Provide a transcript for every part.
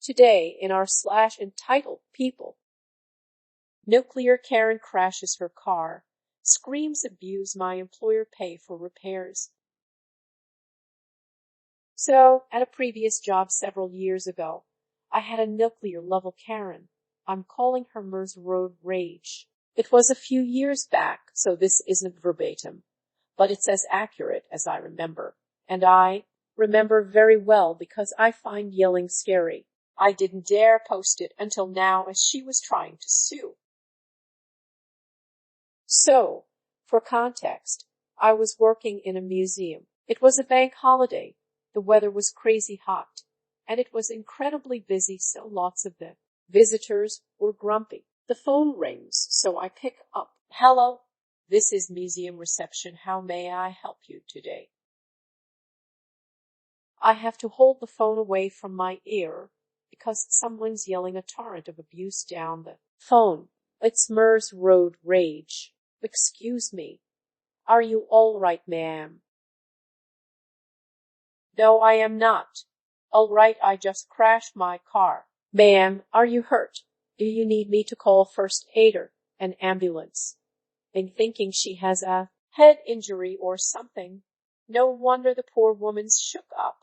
Today in our entitled people. Nuclear Karen crashes her car, screams abuse my employer pay for repairs. So, at a previous job several years ago, I had a nuclear level Karen. I'm calling her Mers Road Rage. It was a few years back, so this isn't verbatim, but it's as accurate as I remember. And I remember very well because I find yelling scary. I didn't dare post it until now as she was trying to sue. So, for context, I was working in a museum. It was a bank holiday. The weather was crazy hot, and it was incredibly busy, so lots of the visitors were grumpy. The phone rings, so I pick up. Hello, this is museum reception. How may I help you today? I have to hold the phone away from my ear because someone's yelling a torrent of abuse down the phone. It's Mers Road Rage. Excuse me. Are you all right, ma'am? No, I am not. All right, I just crashed my car. Ma'am, are you hurt? Do you need me to call first aider, an ambulance? In thinking she has a head injury or something. No wonder the poor woman's shook up.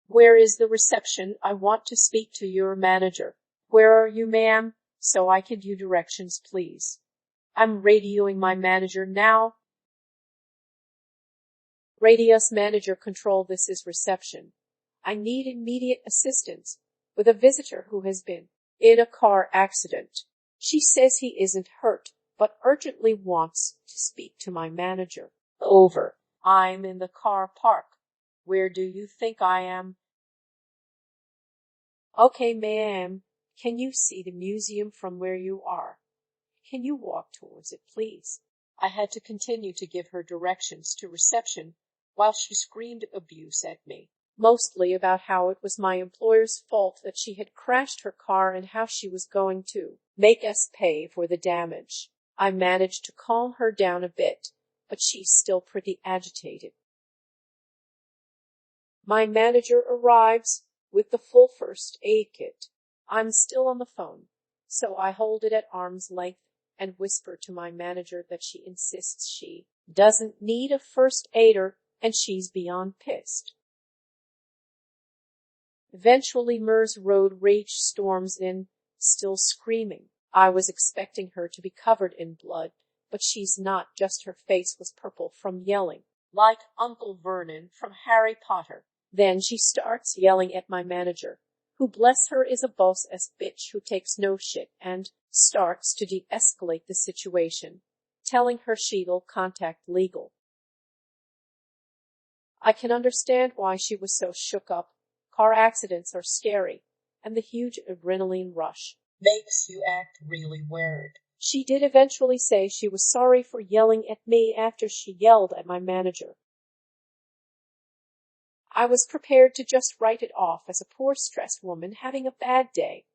Where is the reception? I want to speak to your manager. Where are you, ma'am? So I can do directions, please. I'm radioing my manager now. Radius manager control, this is reception. I need immediate assistance with a visitor who has been in a car accident. She says he isn't hurt, but urgently wants to speak to my manager. Over. I'm in the car park. Where do you think I am? Okay, ma'am. Can you see the museum from where you are? Can you walk towards it, please? I had to continue to give her directions to reception while she screamed abuse at me, mostly about how it was my employer's fault that she had crashed her car and how she was going to make us pay for the damage. I managed to calm her down a bit, but she's still pretty agitated. My manager arrives with the full first aid kit. I'm still on the phone, so I hold it at arm's length and whisper to my manager that she insists she doesn't need a first aider, and she's beyond pissed. Eventually, Mers Road Rage storms in, still screaming. I was expecting her to be covered in blood, but she's not, just her face was purple from yelling, like Uncle Vernon from Harry Potter. Then she starts yelling at my manager, who, bless her, is a boss-ass bitch who takes no shit, and starts to de-escalate the situation, telling her she'll contact legal. I can understand why she was so shook up. Car accidents are scary, and the huge adrenaline rush makes you act really weird. She did eventually say she was sorry for yelling at me after she yelled at my manager. I was prepared to just write it off as a poor stressed woman having a bad day,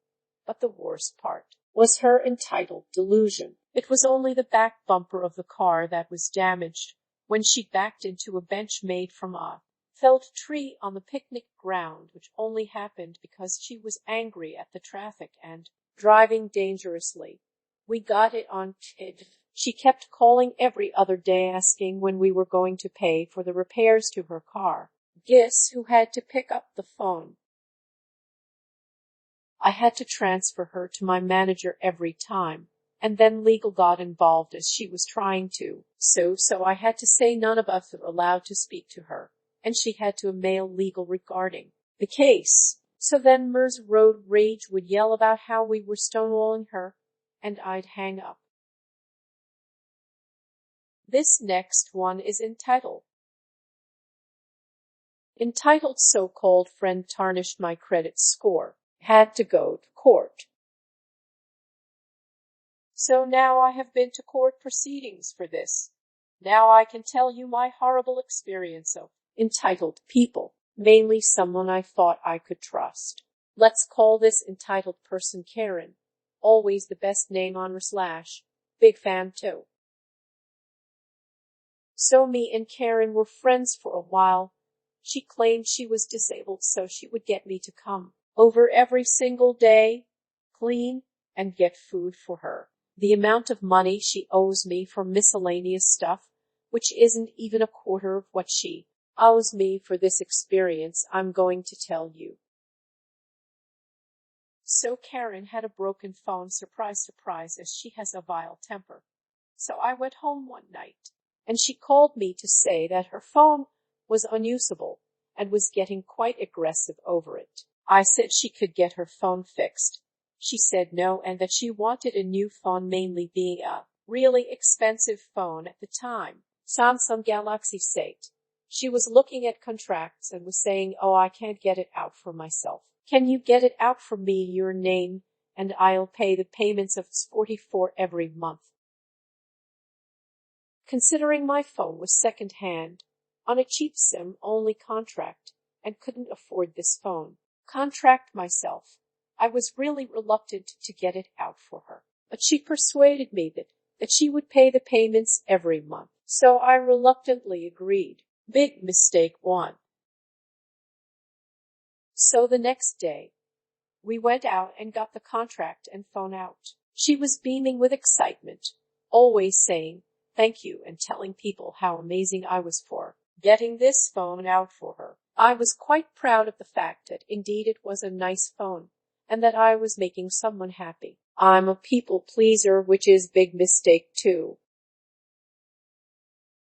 but the worst part was her entitled delusion. It was only the back bumper of the car that was damaged when she backed into a bench made from a felled tree on the picnic ground, which only happened because she was angry at the traffic and driving dangerously. We got it on tape. She kept calling every other day asking when we were going to pay for the repairs to her car. Guess who had to pick up the phone? I had to transfer her to my manager every time, and then legal got involved as she was trying to. So I had to say none of us were allowed to speak to her, and she had to mail legal regarding the case. So then Mers Road Rage would yell about how we were stonewalling her, and I'd hang up. This next one is entitled So-Called Friend Tarnished My Credit Score. Had to go to court. So now I have been to court proceedings for this. Now I can tell you my horrible experience of entitled people, mainly someone I thought I could trust. Let's call this entitled person Karen. Always the best name on /. Big fan too. So me and Karen were friends for a while, She claimed she was disabled, so she would get me to come over every single day, clean, and get food for her. The amount of money she owes me for miscellaneous stuff, which isn't even a quarter of what she owes me for this experience, I'm going to tell you. So Karen had a broken phone, surprise, surprise, as she has a vile temper. So I went home one night, and she called me to say that her phone was unusable and was getting quite aggressive over it. I said she could get her phone fixed. She said no, and that she wanted a new phone, mainly being a really expensive phone at the time, Samsung Galaxy 8. She was looking at contracts and was saying, "Oh, I can't get it out for myself. Can you get it out for me, your name, and I'll pay the payments of $44 every month." Considering my phone was second-hand, on a cheap SIM-only contract, and couldn't afford this phone contract myself, I was really reluctant to get it out for her. But she persuaded me that she would pay the payments every month, so I reluctantly agreed. Big mistake one. So the next day, we went out and got the contract and phone out. She was beaming with excitement, always saying thank you and telling people how amazing I was for getting this phone out for her. I was quite proud of the fact that indeed it was a nice phone and that I was making someone happy. I'm a people pleaser, which is big mistake too.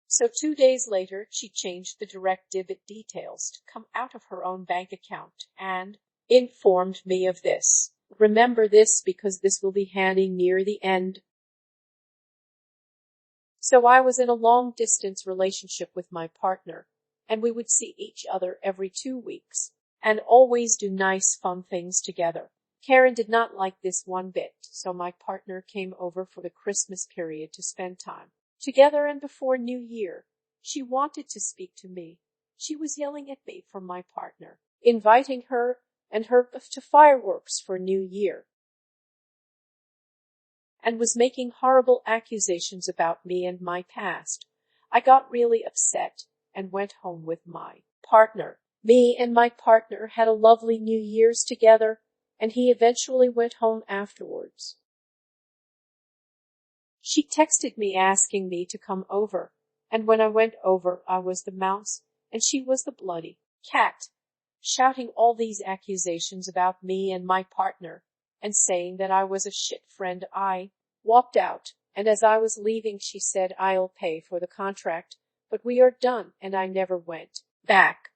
So 2 days later, she changed the direct debit details to come out of her own bank account and informed me of this. Remember this because this will be handy near the end. So I was in a long-distance relationship with my partner, and we would see each other every 2 weeks and always do nice, fun things together. Karen did not like this one bit, so my partner came over for the Christmas period to spend time together, and before New Year, she wanted to speak to me. She was yelling at me from my partner, inviting her and her to fireworks for New Year, and was making horrible accusations about me and my past. I got really upset and went home with my partner. Me and my partner had a lovely New Year's together, and he eventually went home afterwards. She texted me asking me to come over, and when I went over, I was the mouse, and she was the bloody cat, shouting all these accusations about me and my partner, and saying that I was a shit friend. I walked out, and as I was leaving, she said, "I'll pay for the contract, but we are done," and I never went back.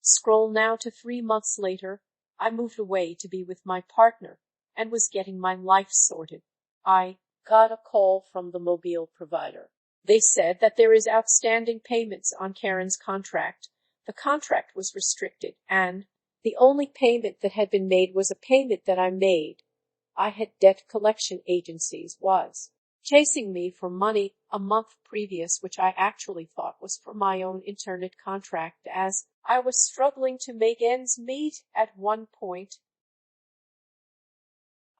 Scroll now to 3 months later. I moved away to be with my partner and was getting my life sorted. I got a call from the mobile provider. They said that there is outstanding payments on Karen's contract. The contract was restricted, and the only payment that had been made was a payment that I made. I had debt collection agencies was chasing me for money a month previous, which I actually thought was for my own internet contract, as I was struggling to make ends meet at one point.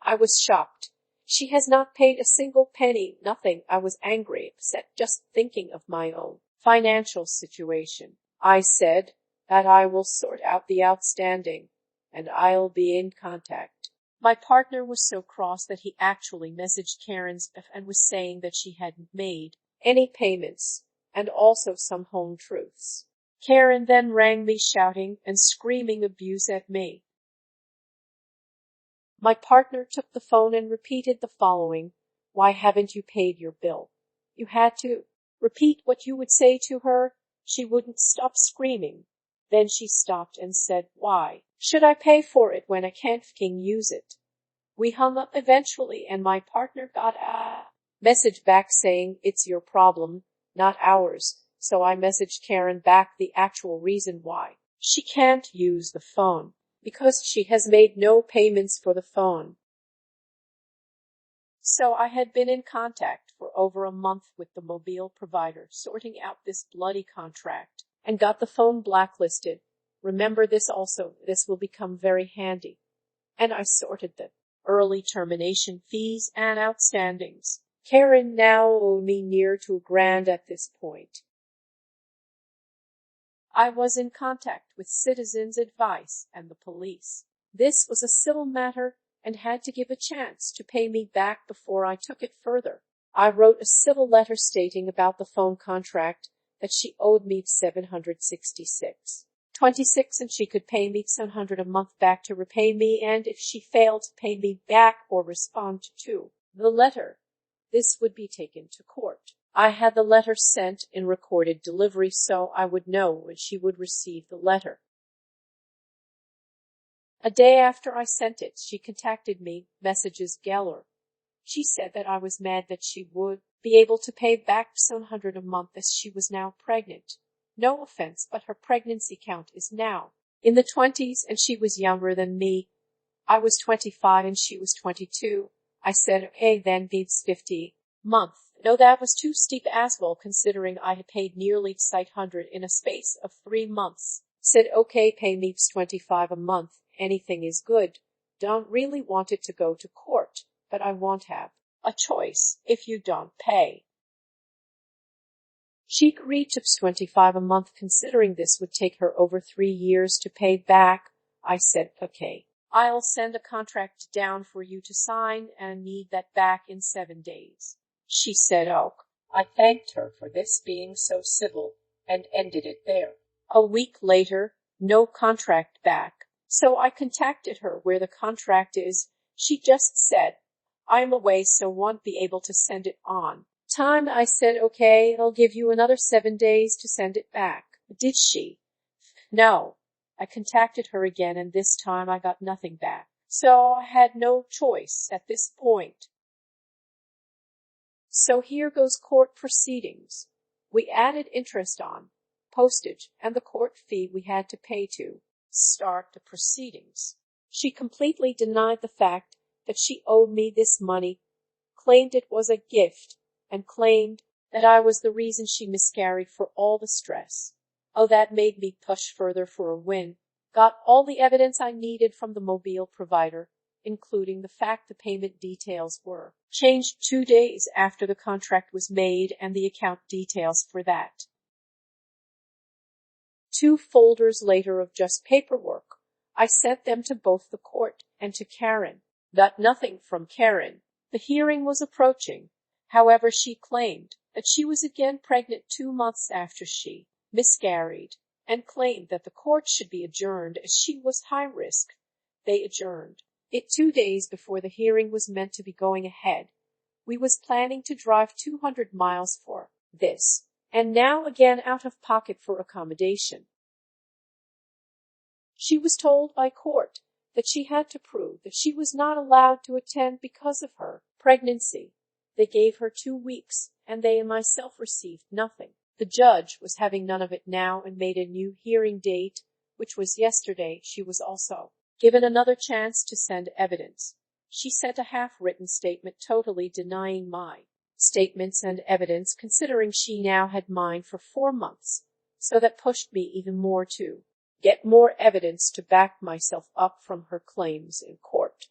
I was shocked. She has not paid a single penny, nothing. I was angry, upset, just thinking of my own financial situation. I said that I will sort out the outstanding, and I'll be in contact. My partner was so cross that he actually messaged Karen's and was saying that she hadn't made any payments, and also some home truths. Karen then rang me shouting and screaming abuse at me. My partner took the phone and repeated the following: "Why haven't you paid your bill?" You had to repeat what you would say to her. She wouldn't stop screaming. Then she stopped and said, "Why should I pay for it when I can't f***ing use it?" We hung up eventually, and my partner got a message back saying, "It's your problem, not ours." So I messaged Karen back the actual reason why she can't use the phone, because she has made no payments for the phone. So I had been in contact for over a month with the mobile provider, sorting out this bloody contract, and got the phone blacklisted. Remember this also, this will become very handy. And I sorted the early termination fees and outstandings. Karen now owed me near to $1,000 at this point. I was in contact with Citizens Advice and the police. This was a civil matter and had to give a chance to pay me back before I took it further. I wrote a civil letter stating about the phone contract that she owed me $766.26 and she could pay me $700 a month back to repay me, and if she failed to pay me back or respond to the letter, this would be taken to court. I had the letter sent in recorded delivery so I would know when she would receive the letter. A day after I sent it, she contacted me, messages Geller. She said that I was mad that she would be able to pay back $700 a month as she was now pregnant. No offense, but her pregnancy count is now in the 20s and she was younger than me. I was 25 and she was 22. I said, okay, then beats 50 month. No, that was too steep as well, considering I had paid nearly $600 in a space of 3 months. Said, okay, pay me $25 a month. Anything is good. Don't really want it to go to court, but I won't have a choice if you don't pay. She agreed to $25 a month, considering this would take her over 3 years to pay back. I said, okay, I'll send a contract down for you to sign and need that back in 7 days. She said, oh. I thanked her for this being so civil and ended it there. A week later, no contract back. So I contacted her where the contract is. She just said, I'm away so won't be able to send it on time. I said, okay, I'll give you another 7 days to send it back. Did she? No. I contacted her again and this time I got nothing back. So I had no choice at this point. So here goes court proceedings. We added interest on postage and the court fee we had to pay to start the proceedings. She completely denied the fact that she owed me this money, claimed it was a gift, and claimed that I was the reason she miscarried for all the stress. Oh, that made me push further for a win. Got all the evidence I needed from the mobile provider, including the fact the payment details were changed 2 days after the contract was made and the account details for that. 2 folders later of just paperwork. I sent them to both the court and to Karen. Got nothing from Karen. The hearing was approaching. However, she claimed that she was again pregnant 2 months after she miscarried and claimed that the court should be adjourned as she was high risk. They adjourned it 2 days before the hearing was meant to be going ahead. We was planning to drive 200 miles for this, and now again out of pocket for accommodation. She was told by court that she had to prove that she was not allowed to attend because of her pregnancy. They gave her 2 weeks, and they and myself received nothing. The judge was having none of it now and made a new hearing date, which was yesterday. She was also given another chance to send evidence. She sent a half-written statement totally denying my statements and evidence, considering she now had mine for 4 months, so that pushed me even more to get more evidence to back myself up from her claims in court.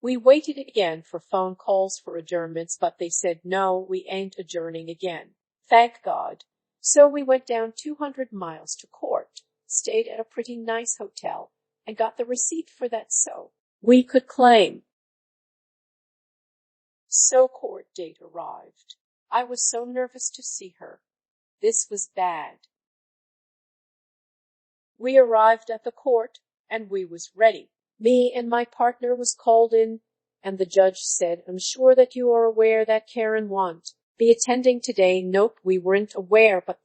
We waited again for phone calls for adjournments, but they said, no, we ain't adjourning again. Thank God. So we went down 200 miles to court, stayed at a pretty nice hotel, and got the receipt for that so we could claim. So court date arrived. I was so nervous to see her. This was bad. We arrived at the court, and we was ready. Me and my partner was called in, and the judge said, I'm sure that you are aware that Karen won't be attending today. Nope, we weren't aware, but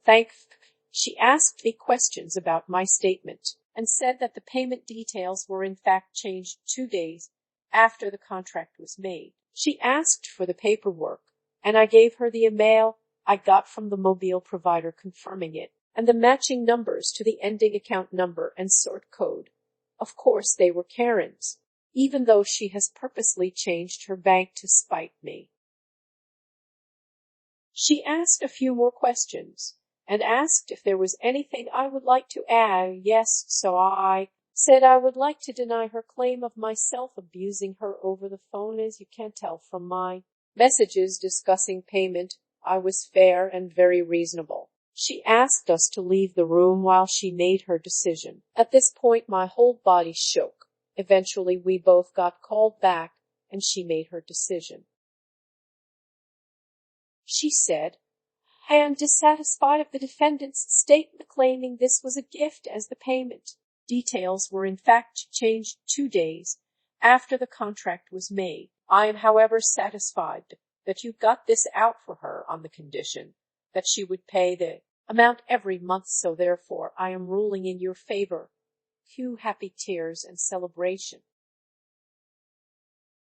she asked me questions about my statement and said that the payment details were in fact changed 2 days after the contract was made. She asked for the paperwork, and I gave her the email I got from the mobile provider confirming it, and the matching numbers to the ending account number and sort code. Of course, they were Karen's, even though she has purposely changed her bank to spite me. She asked a few more questions and asked if there was anything I would like to add. Yes, so I said I would like to deny her claim of myself abusing her over the phone. As you can tell from my messages discussing payment, I was fair and very reasonable. She asked us to leave the room while she made her decision. At this point, my whole body shook. Eventually, we both got called back, and she made her decision. She said, "I am dissatisfied of the defendant's statement claiming this was a gift as the payment. Details were in fact changed 2 days after the contract was made. I am, however, satisfied that you got this out for her on the condition that she would pay the amount every month, so therefore I am ruling in your favor." Cue happy tears and celebration.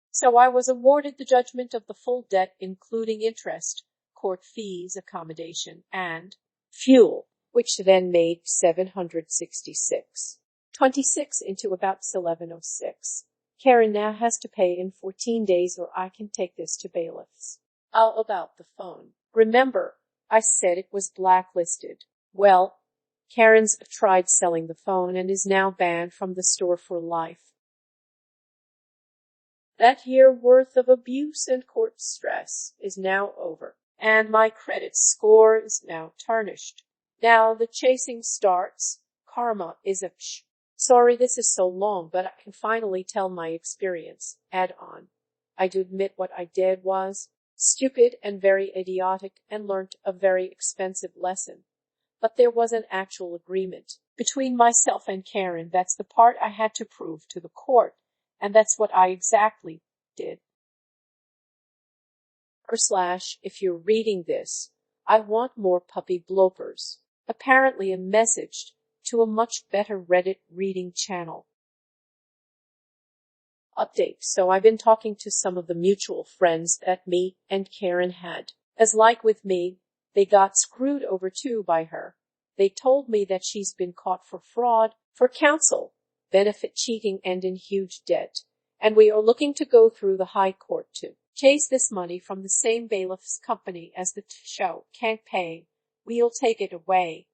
So I was awarded the judgment of the full debt, including interest, court fees, accommodation, and fuel, which then made $766.26 into about $1106. Karen now has to pay in 14 days, or I can take this to bailiffs. About the phone. Remember, I said it was blacklisted. Well, Karen's tried selling the phone and is now banned from the store for life. That year worth of abuse and court stress is now over, and my credit score is now tarnished. Now the chasing starts. Karma is a Sorry this is so long, but I can finally tell my experience. Add on. I do admit what I did was stupid and very idiotic, and learnt a very expensive lesson. But there was an actual agreement between myself and Karen. That's the part I had to prove to the court, and that's what I exactly did. If you're reading this, I want more puppy bloopers. Apparently a message to a much better Reddit reading channel. Update. So I've been talking to some of the mutual friends that me and Karen had. As like with me, they got screwed over too by her. They told me that she's been caught for fraud, for counsel, benefit cheating, and in huge debt. And we are looking to go through the high court to chase this money from the same bailiff's company as the show can't pay. We'll take it away.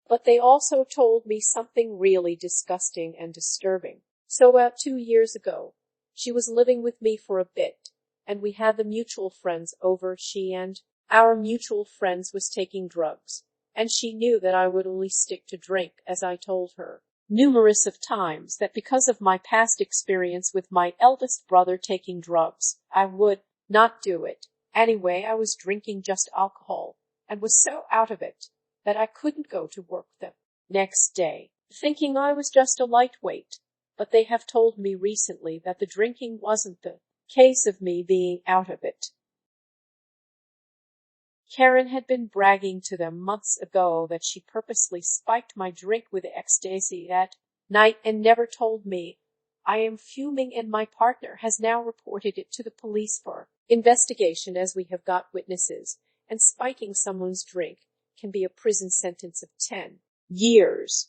But they also told me something really disgusting and disturbing. So about 2 years ago, she was living with me for a bit, and we had the mutual friends over. She and our mutual friends was taking drugs, and she knew that I would only stick to drink, as I told her numerous of times that because of my past experience with my eldest brother taking drugs, I would not do it. Anyway, I was drinking just alcohol, and was so out of it that I couldn't go to work the next day, thinking I was just a lightweight. But they have told me recently that the drinking wasn't the case of me being out of it. Karen had been bragging to them months ago that she purposely spiked my drink with ecstasy at night and never told me. I am fuming, and my partner has now reported it to the police for investigation, as we have got witnesses, and spiking someone's drink can be a prison sentence of 10 years.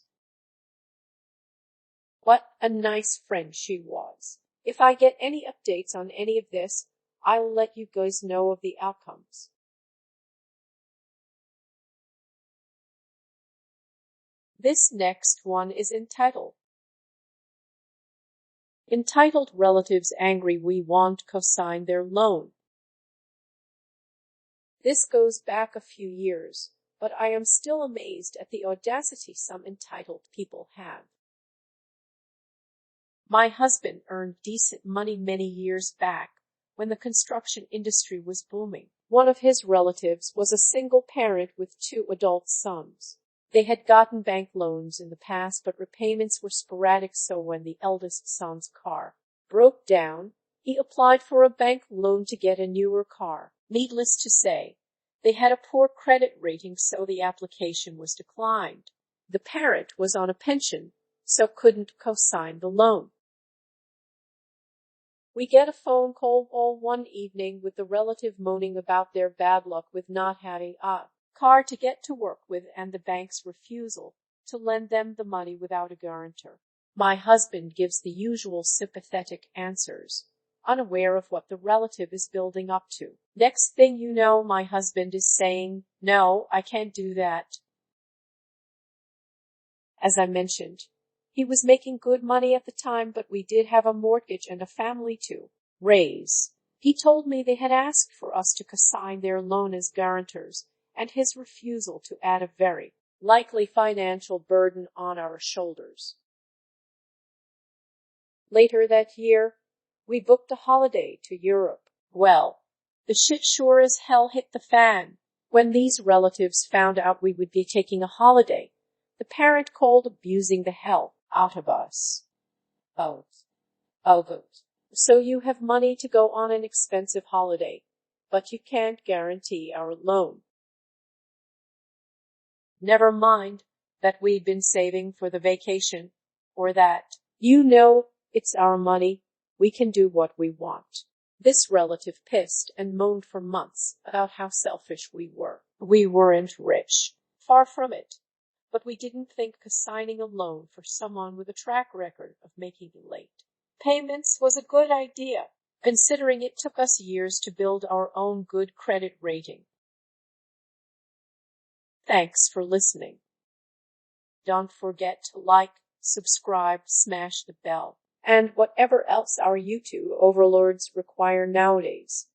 What a nice friend she was. If I get any updates on any of this, I'll let you guys know of the outcomes. This next one is entitled Relatives Angry We Want Co-Sign Their Loan. This goes back a few years, but I am still amazed at the audacity some entitled people have. My husband earned decent money many years back when the construction industry was booming. One of his relatives was a single parent with 2 adult sons. They had gotten bank loans in the past, but repayments were sporadic, so when the eldest son's car broke down, he applied for a bank loan to get a newer car. Needless to say, they had a poor credit rating, so the application was declined. The parent was on a pension, so couldn't co-sign the loan. We get a phone call all one evening with the relative moaning about their bad luck with not having a car to get to work with and the bank's refusal to lend them the money without a guarantor. My husband gives the usual sympathetic answers, unaware of what the relative is building up to. Next thing you know, my husband is saying, "No, I can't do that." As I mentioned, he was making good money at the time, but we did have a mortgage and a family to raise. He told me they had asked for us to co-sign their loan as guarantors, and his refusal to add a very likely financial burden on our shoulders. Later that year, we booked a holiday to Europe. Well, the shit sure as hell hit the fan. When these relatives found out we would be taking a holiday, the parent called abusing the hell out of us. Oh, good. So you have money to go on an expensive holiday, but you can't guarantee our loan. Never mind that we've been saving for the vacation, or that, it's our money, we can do what we want. This relative pissed and moaned for months about how selfish we were. We weren't rich. Far from it. But we didn't think assigning a loan for someone with a track record of making late payments was a good idea, considering it took us years to build our own good credit rating. Thanks for listening. Don't forget to like, subscribe, smash the bell, and whatever else our YouTube overlords require nowadays.